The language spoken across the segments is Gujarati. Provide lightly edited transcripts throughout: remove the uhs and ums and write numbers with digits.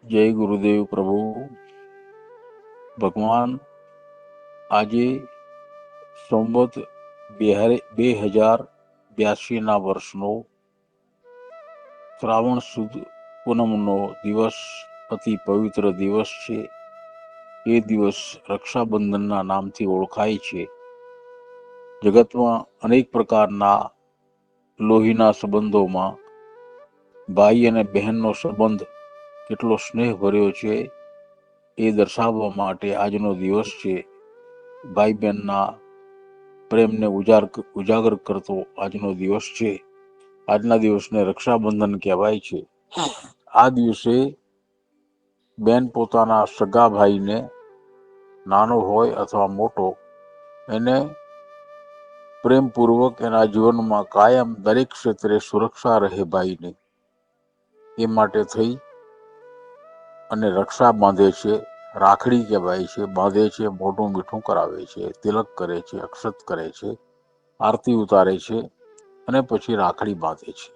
જય ગુરુદેવ પ્રભુ. ભગવાન આજે સંવત 2082 વર્ષનો શ્રાવણ સુદ પૂનમનો દિવસ અતિ પવિત્ર દિવસ છે. એ દિવસ રક્ષાબંધનના નામથી ઓળખાય છે. જગતમાં અનેક પ્રકારના લોહીના સંબંધોમાં ભાઈ અને બહેનનો સંબંધ કેટલો સ્નેહ ભર્યો છે એ દર્શાવવા માટે આજનો દિવસ છે. ભાઈ બહેનના પ્રેમને ઉજાગર કરતો આજનો દિવસ છે. આજના દિવસને રક્ષાબંધન કહેવાય છે. આ દિવસે બેન પોતાના સગા ભાઈને, નાનો હોય અથવા મોટો, એને પ્રેમપૂર્વક એના જીવનમાં કાયમ દરેક ક્ષેત્રે સુરક્ષા રહે ભાઈની, એ માટે થઈ અને રક્ષા બાંધે છે. રાખડી કહેવાય છે. બાંધે છે, મોઢું મીઠું કરાવે છે, તિલક કરે છે, અક્ષત કરે છે, આરતી ઉતારે છે અને પછી રાખડી બાંધે છે.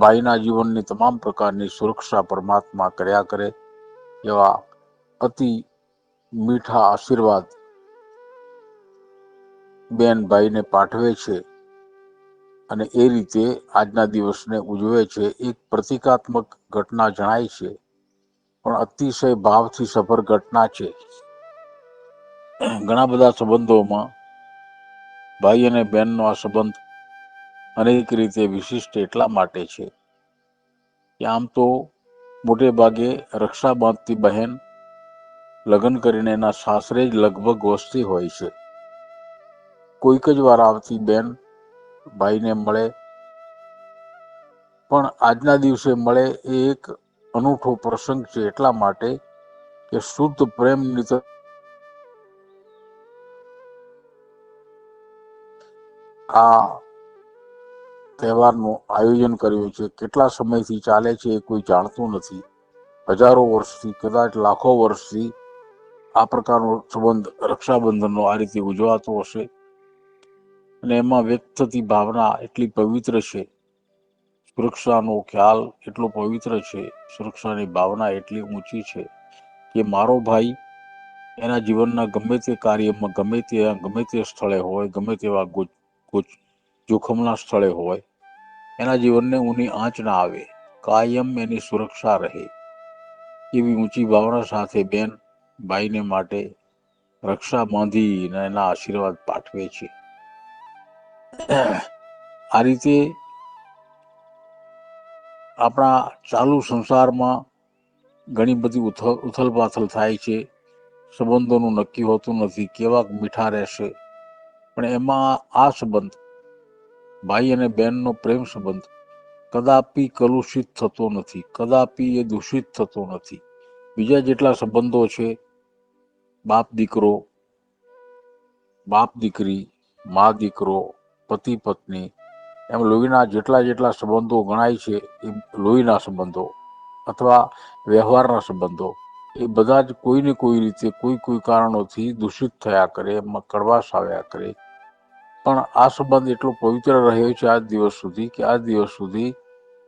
ભાઈના જીવનની તમામ પ્રકારની સુરક્ષા પરમાત્મા કર્યા કરે એવા અતિ મીઠા આશીર્વાદ બેન ભાઈને પાઠવે છે અને એ રીતે આજના દિવસને ઉજવે છે. એક પ્રતિકાત્મક ઘટના જણાય છે, પણ અતિશય ભાવથી સભર ઘટના છે. ઘણા બધા સંબંધોમાં ભાઈ અને બહેનનો આ સંબંધ અનેક રીતે વિશિષ્ટ એટલા માટે છે કે આમ તો મોટે ભાગે રક્ષા બાંધતી બહેન લગ્ન કરીને એના સાસરે જ લગભગ વસતી હોય છે. કોઈક જ વાર આવતી બેન ભાઈને મળે, પણ આજના દિવસે મળે એ એક અનૂઠો પ્રસંગ છે એટલા માટે કે શુદ્ધ પ્રેમની આ તહેવારનું આયોજન કર્યું છે. કેટલા સમયથી ચાલે છે એ કોઈ જાણતું નથી. હજારો વર્ષથી, કદાચ લાખો વર્ષથી આ પ્રકારનો સંબંધ રક્ષાબંધનનો આ રીતે ઉજવાતો હશે અને એમાં વ્યક્ત થતી ભાવના એટલી પવિત્ર છે. સુરક્ષાનો ખ્યાલ એટલો પવિત્ર છે, સુરક્ષાની ભાવના એટલી ઊંચી છે કે મારો ભાઈ એના જીવનના ગમે તે કાર્યમાં, ગમે તે સ્થળે હોય, ગમે તેવા જોખમના સ્થળે હોય, એના જીવનને ઊની આંચ ના આવે, કાયમ એની સુરક્ષા રહે એવી ઊંચી ભાવના સાથે બેન ભાઈને માટે રક્ષા બાંધીને એના આશીર્વાદ પાઠવે છે. આ રીતે આપણા ચાલુ સંસારમાં ઘણી બધી ઉથલપાથલ થાય છે. સંબંધોનું નક્કી હોતું નથી કેવા મીઠા રહેશે, પણ એમાં આ સંબંધ, ભાઈ અને બહેનનો પ્રેમ સંબંધ કદાપી કલુષિત થતો નથી, કદાપી એ દૂષિત થતો નથી. બીજા જેટલા સંબંધો છે, બાપ દીકરો, બાપ દીકરી, મા દીકરો, પતિ પત્ની, એમ લોહીના જેટલા સંબંધો ગણાય છે એ લોહીના સંબંધો અથવા વ્યવહારના સંબંધો એ બધા જ કોઈને કોઈ રીતે કોઈ કારણોથી દૂષિત થયા કરે, એમાં કડવાશ આવ્યા કરે. પણ આ સંબંધ એટલો પવિત્ર રહ્યો છે આજ દિવસ સુધી કે આ દિવસ સુધી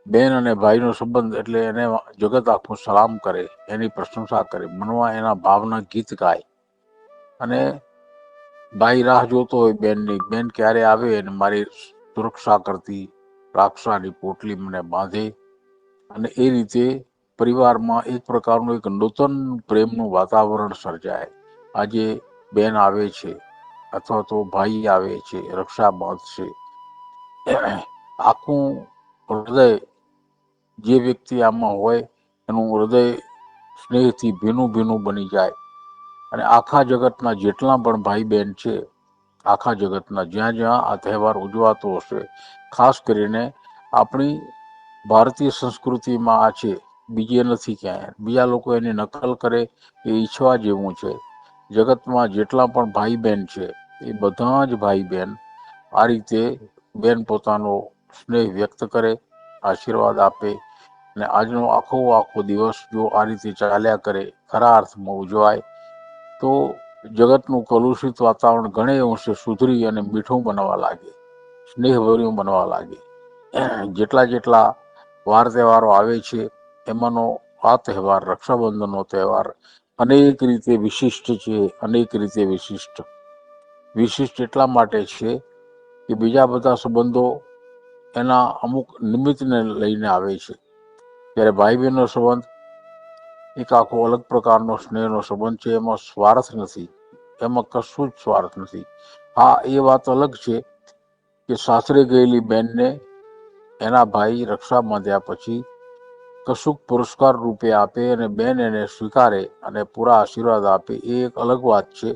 બેન અને ભાઈનો સંબંધ એટલે એને જગત આખું સલામ કરે, એની પ્રશંસા કરે, મનમાં એના ભાવના ગીત ગાય. અને ભાઈ રાહ જોતો હોય બેનની, બેન ક્યારે આવે અને મારી સુરક્ષા કરતી રાક્ષાની પોટલી મને બાંધે. અને એ રીતે પરિવારમાં એક પ્રકારનું એક નૂતન પ્રેમનું વાતાવરણ સર્જાય. આજે બેન આવે છે અથવા તો ભાઈ આવે છે, રક્ષા બાંધશે, આખું હૃદય જે વ્યક્તિ આમાં હોય એનું હૃદય સ્નેહથી ભીનું બની જાય. અને આખા જગતના જેટલા પણ ભાઈ બહેન છે, આખા જગતના જ્યાં જ્યાં આ તહેવાર ઉજવાતો હશે, ખાસ કરીને આપણી ભારતીય સંસ્કૃતિમાં આ છે, બીજે નથી ક્યાંય. બીજા લોકો એની નકલ કરે એ ઈચ્છવા જેવું છે. જગતમાં જેટલા પણ ભાઈ બહેન છે એ બધા જ ભાઈ બહેન આ રીતે બેન પોતાનો સ્નેહ વ્યક્ત કરે, આશીર્વાદ આપે. અને આજનો આખો દિવસ જો આ રીતે ચાલ્યા કરે, ખરા અર્થમાં ઉજવાય, તો જગતનું કલુષિત વાતાવરણ ઘણે અંશે સુધરી અને મીઠું બનવા લાગે, સ્નેહભર્યું બનવા લાગે. જેટલા વાર તહેવારો આવે છે એમાંનો આ તહેવાર રક્ષાબંધનનો તહેવાર અનેક રીતે વિશિષ્ટ છે. અનેક રીતે વિશિષ્ટ એટલા માટે છે કે બીજા બધા સંબંધો એના અમુક નિમિત્તને લઈને આવે છે. ત્યારે ભાઈ બહેનનો સંબંધ એક આખો અલગ પ્રકારનો સ્નેહનો સંબંધ છે. એમાં સ્વાર્થ નથી, એમાં કશું જ સ્વાર્થ નથી. હા, એ વાત અલગ છે કે સાસરે ગયેલી બેનને એના ભાઈ રક્ષા બાંધ્યા પછી કશુંક પુરસ્કાર રૂપે આપે અને બેન એને સ્વીકારે અને પૂરા આશીર્વાદ આપે, એ એક અલગ વાત છે.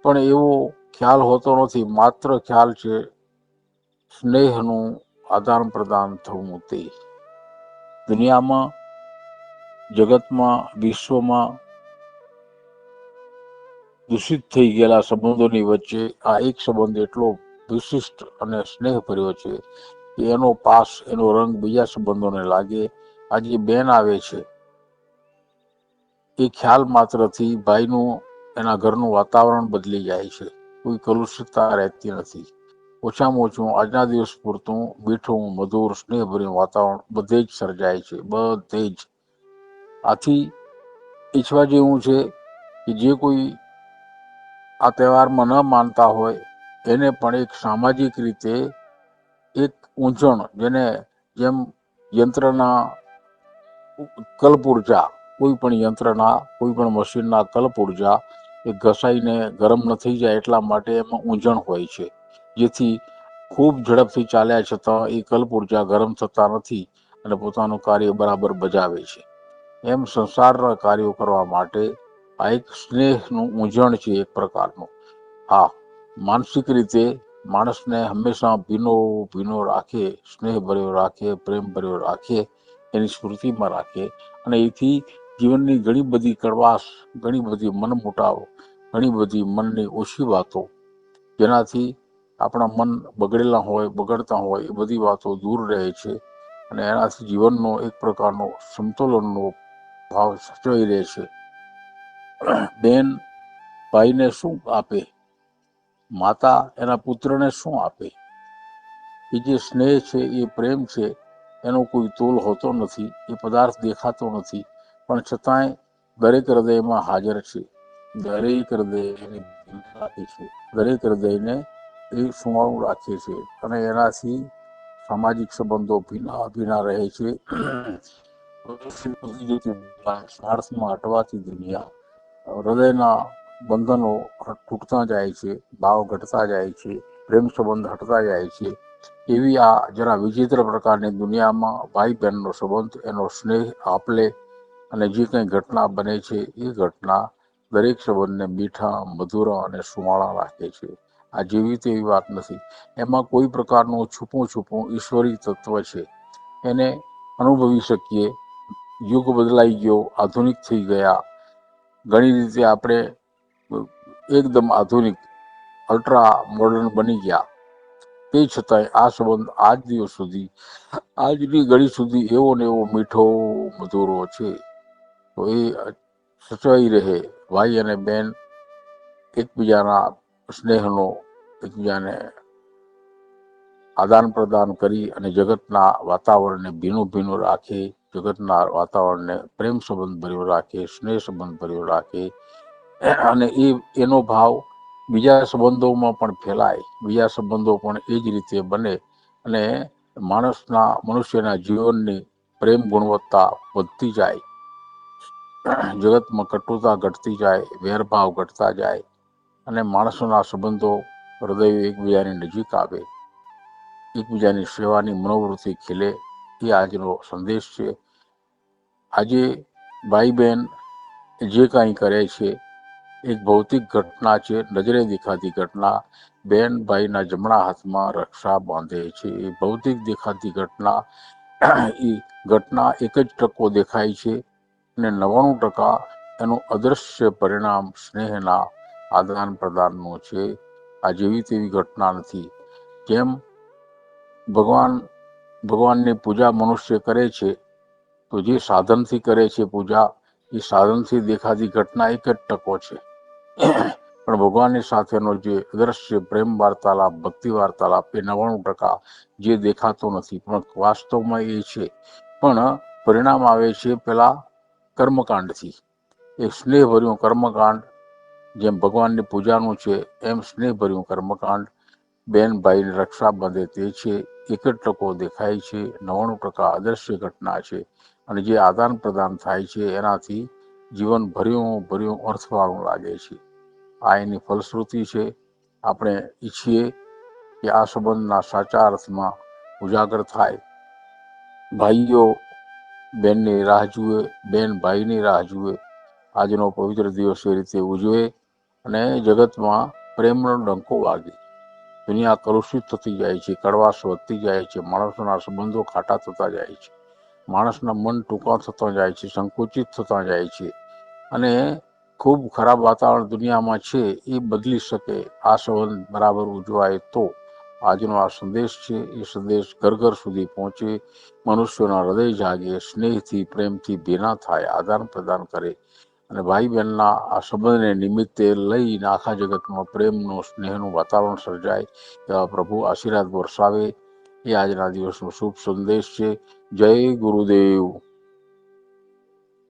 પણ એવો ખ્યાલ હોતો નથી. માત્ર ખ્યાલ છે સ્નેહનું આદાન પ્રદાન થવું. તે દુનિયામાં, જગતમાં, વિશ્વમાં દૂષિત થઈ ગયેલા સંબંધોની વચ્ચે આ એક સંબંધ એટલો વિશિષ્ટ અને સ્નેહભર્યો છે કે એનો પાસ, એનો રંગ બીજા સંબંધોને લાગે. આજે બેન આવે છે, એ ખ્યાલ માત્રથી ભાઈનું, એના ઘરનું વાતાવરણ બદલી જાય છે. કોઈ કલુષિતતા રહેતી નથી. ઓછામાં ઓછું આજના દિવસ પૂરતું મીઠું, મધુર, સ્નેહભર્યું વાતાવરણ બધે જ સર્જાય છે, બધે જ. આથી ઈચ્છવા જેવું છે કે જે કોઈ આ તહેવારમાં ન માનતા હોય એને પણ એક સામાજિક રીતે એક ઊંચણ, જેમ યંત્રના કલ્પ ઉર્જા, કોઈ પણ યંત્રના, કોઈ પણ મશીનના કલ્પ ઉર્જા એ ઘસાઈને ગરમ ન થઈ જાય એટલા માટે એમાં ઊંજણ હોય છે, જેથી ખૂબ ઝડપથી ચાલ્યા છતાં એ કલ્પ ઉર્જા ગરમ થતા નથી અને પોતાનું કાર્ય બરાબર બજાવે છે. એમ સંસારના કાર્યો કરવા માટે આ એક સ્નેહનું ઊંજણ છે, એક પ્રકારનું. હા, માનસિક રીતે માણસને હંમેશા ભીનો રાખે, સ્નેહભર્યો રાખે, પ્રેમભર્યો રાખે, એની સ્મૃતિમાં રાખે. અને એથી જીવનની ઘણી બધી કડવાશ, ઘણી બધી મનમોટાવ, ઘણી બધી મનની ઓછી વાતો, જેનાથી આપણા મન બગડતા હોય એ બધી વાતો દૂર રહે છે અને એનાથી જીવનનો એક પ્રકારનો સમતોલનનો ભાવ સચવાઈ રહે છે. બેન ભાઈને શું આપે? માતા એના પુત્રને શું આપે? એ જે સ્નેહ છે, એ પ્રેમ છે, એનો કોઈ તોલ હોતો નથી. એ પદાર્થ દેખાતો નથી, પણ છતાંય દરેક હૃદયમાં હાજર છે. દરેક હૃદયને એ સુમાળું રાખે છે અને એનાથી સામાજિક સંબંધો ભીના રહે છે. સ્વાર્થમાં અટવાતી દુનિયા, હૃદયના બંધનો તૂટતા જાય છે, ભાવ ઘટતા જાય છે, પ્રેમ સંબંધ હટતા જાય છે. એવી આ જરા વિચિત્ર પ્રકારની દુનિયામાં ભાઈ બહેનનો સંબંધ, એનો સ્નેહ આપલે અને જે કંઈ ઘટના બને છે, એ ઘટના દરેક સંબંધને મીઠા, મધુર અને સુમાળા રાખે છે. આ જેવી તેવી વાત નથી. એમાં કોઈ પ્રકારનું છૂપું ઈશ્વરી તત્વ છે. એને અનુભવી શકીએ. યુગ બદલાઈ ગયો, આધુનિક થઈ ગયા, ઘણી રીતે આપણે એકદમ આધુનિક, અલ્ટ્રા મોડર્ન બની ગયા. તે છતાંય આ સંબંધ આજ દિવસ સુધી, આજની ઘડી સુધી એવો ને એવો મીઠો, મધુરો છે. તો એ સચવાઈ રહે. ભાઈ અને બેન એકબીજાના સ્નેહનો, એકબીજાને આદાન પ્રદાન કરી અને જગતના વાતાવરણને ભીનું રાખે, જગતના વાતાવરણને પ્રેમ સંબંધ ભર્યો રાખે, સ્નેહ સંબંધ ભર્યો રાખે. અને એનો ભાવ બીજા સંબંધોમાં પણ ફેલાય, બીજા સંબંધો પણ એ જ રીતે બને અને મનુષ્યના જીવનની પ્રેમ ગુણવત્તા વધતી જાય, જગતમાં કટુતા ઘટતી જાય, વેરભાવ ઘટતા જાય અને માણસોના સંબંધો, હૃદયો એકબીજાની નજીક આવે, એકબીજાની સેવાની મનોવૃત્તિ ખીલે. એ આજનો સંદેશ છે. આજે ભાઈ બહેન જે કાંઈ કરે છે, એક ભૌતિક ઘટના છે, નજરે દેખાતી ઘટના. બેન ભાઈના જમણા હાથમાં રક્ષા બાંધે છે. એ ભૌતિક દેખાતી ઘટના, એ ઘટના એક જ ટકો દેખાય છે અને 99% એનું અદૃશ્ય પરિણામ સ્નેહના આદાન પ્રદાનનું છે. આ જેવી તેવી ઘટના નથી. જેમ ભગવાનની પૂજા મનુષ્ય કરે છે, તો જે સાધનથી કરે છે પૂજા, એ સાધનથી દેખાતી ઘટના એક જ ટકો છે. પણ ભગવાનની સાથેનો જે અદ્રશ્ય પ્રેમ વાર્તાલાપ, ભક્તિ વાર્તાલાપ, એ 99% જે દેખાતો નથી, પણ વાસ્તવમાં એ છે. પણ પરિણામ આવે છે પેલા કર્મકાંડથી. એક સ્નેહભર્યું કર્મકાંડ, જેમ ભગવાનની પૂજાનું છે એમ સ્નેહભર્યું કર્મકાંડ. બેન ભાઈને રક્ષા બાંધે તે છે. 1% દેખાય છે, 99% અદ્રશ્ય ઘટના છે. અને જે આદાન પ્રદાન થાય છે એનાથી જીવન ભર્યું અર્થવાળું લાગે છે. આ એની ફલશ્રુતિ છે. આપણે ઈચ્છીએ કે આ સંબંધના સાચા અર્થમાં ઉજાગર થાય. ભાઈઓ બેનની રાહ જુએ, બેન ભાઈની રાહ જુએ. આજનો પવિત્ર દિવસ એ રીતે ઉજવે અને જગતમાં પ્રેમનો ડંકો વાગે. દુનિયા કલુષિત થતી જાય છે, કડવાશ વધતી જાય છે, માણસોના સંબંધો ખાટા થતા જાય છે, માણસના મન ટૂંકા થતા જાય છે, સંકુચિત થતા જાય છે. અને ખૂબ ખરાબ વાતાવરણ દુનિયામાં છે એ બદલી શકે આ સંબંધ બરાબર ઉજવાય તો. આજનો આ સંદેશ છે એ સંદેશ ઘર ઘર સુધી પહોંચે, મનુષ્યોના હૃદય જાગે, સ્નેહથી પ્રેમથી ભેના થાય, આદાન પ્રદાન કરે અને ભાઈ બહેનના આ સંબંધને નિમિત્તે લઈને આખા જગતમાં પ્રેમનું સ્નેહનું વાતાવરણ સર્જાય એવા પ્રભુ આશીર્વાદ વરસાવે એ આજના દિવસનો શુભ સંદેશ છે. જય ગુરુદેવ.